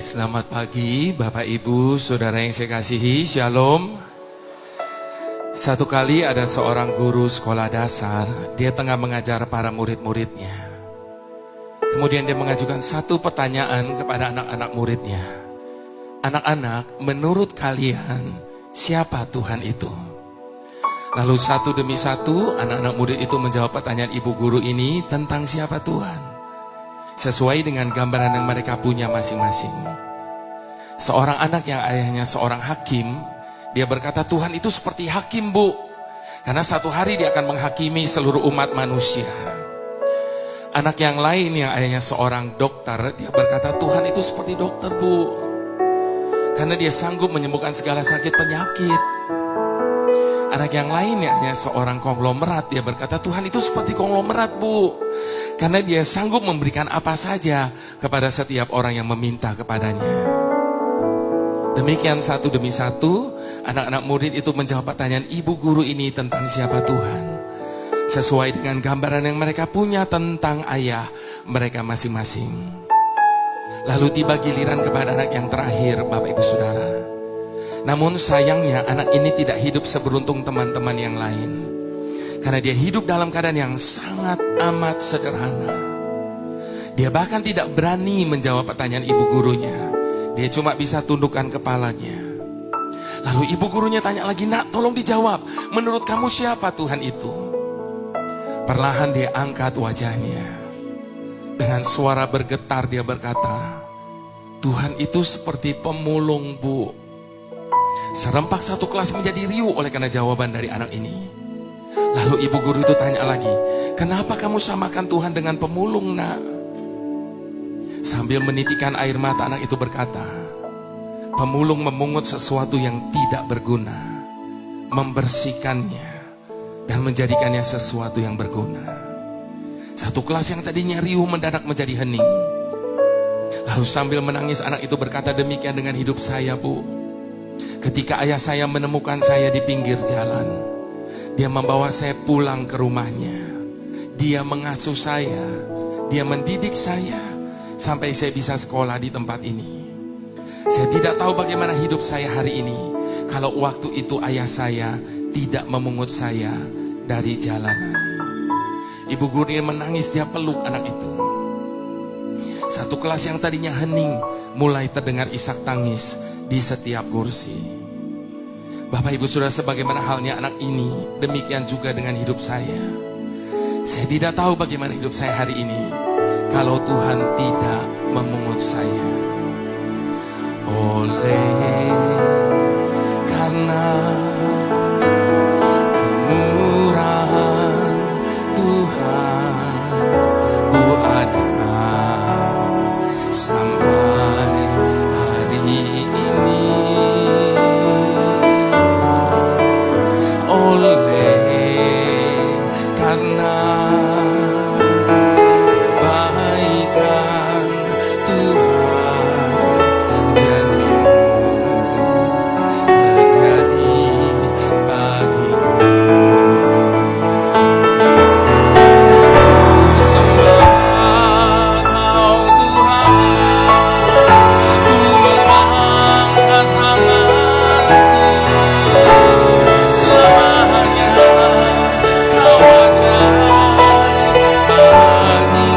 Selamat pagi Bapak Ibu, Saudara yang saya kasihi, Shalom. Satu kali ada seorang guru sekolah dasar, dia tengah mengajar para murid-muridnya. Kemudian dia mengajukan satu pertanyaan kepada anak-anak muridnya. Anak-anak, menurut kalian, siapa Tuhan itu? Lalu satu demi satu, anak-anak murid itu menjawab pertanyaan ibu guru ini tentang siapa Tuhan. Sesuai dengan gambaran yang mereka punya masing-masing. Seorang anak yang ayahnya seorang hakim, dia berkata Tuhan itu seperti hakim, Bu. Karena satu hari dia akan menghakimi seluruh umat manusia. Anak yang lain yang ayahnya seorang dokter, dia berkata Tuhan itu seperti dokter, Bu. Karena dia sanggup menyembuhkan segala sakit penyakit. Anak yang lain yang ayahnya seorang konglomerat, dia berkata Tuhan itu seperti konglomerat, Bu. Karena dia sanggup memberikan apa saja kepada setiap orang yang meminta kepadanya. Demikian satu demi satu, anak-anak murid itu menjawab pertanyaan ibu guru ini tentang siapa Tuhan. Sesuai dengan gambaran yang mereka punya tentang ayah mereka masing-masing. Lalu tiba giliran kepada anak yang terakhir, Bapak Ibu Saudara. Namun sayangnya anak ini tidak hidup seberuntung teman-teman yang lain. Karena dia hidup dalam keadaan yang sangat amat sederhana. Dia bahkan tidak berani menjawab pertanyaan ibu gurunya. Dia cuma bisa tundukkan kepalanya. Lalu ibu gurunya tanya lagi, nak tolong dijawab. Menurut kamu siapa Tuhan itu? Perlahan dia angkat wajahnya. Dengan suara bergetar dia berkata, Tuhan itu seperti pemulung, Bu. Serempak satu kelas menjadi riuh oleh karena jawaban dari anak ini. Lalu ibu guru itu tanya lagi, kenapa kamu samakan Tuhan dengan pemulung, nak? Sambil menitikan air mata anak itu berkata, pemulung memungut sesuatu yang tidak berguna, membersihkannya, dan menjadikannya sesuatu yang berguna. Satu kelas yang tadinya riuh mendadak menjadi hening. Lalu sambil menangis anak itu berkata, demikian dengan hidup saya, Bu. Ketika ayah saya menemukan saya di pinggir jalan, dia membawa saya pulang ke rumahnya. Dia mengasuh saya, dia mendidik saya, sampai saya bisa sekolah di tempat ini. Saya tidak tahu bagaimana hidup saya hari ini kalau waktu itu ayah saya tidak memungut saya dari jalanan. Ibu guru ini menangis, dia peluk anak itu. Satu kelas yang tadinya hening mulai terdengar isak tangis di setiap kursi. Bapak Ibu Saudara, sebagaimana halnya anak ini, demikian juga dengan hidup saya. Saya tidak tahu bagaimana hidup saya hari ini kalau Tuhan tidak memungut saya. Oleh karena kemurahan Tuhan, ku ada sampai hari ini. Oleh karena kebaikan Tuhan, janji-Mu terjadi bagiku. Ku sembah Kau Tuhan, ku mengangkat tanganku. Selamanya Kau ajaib bagi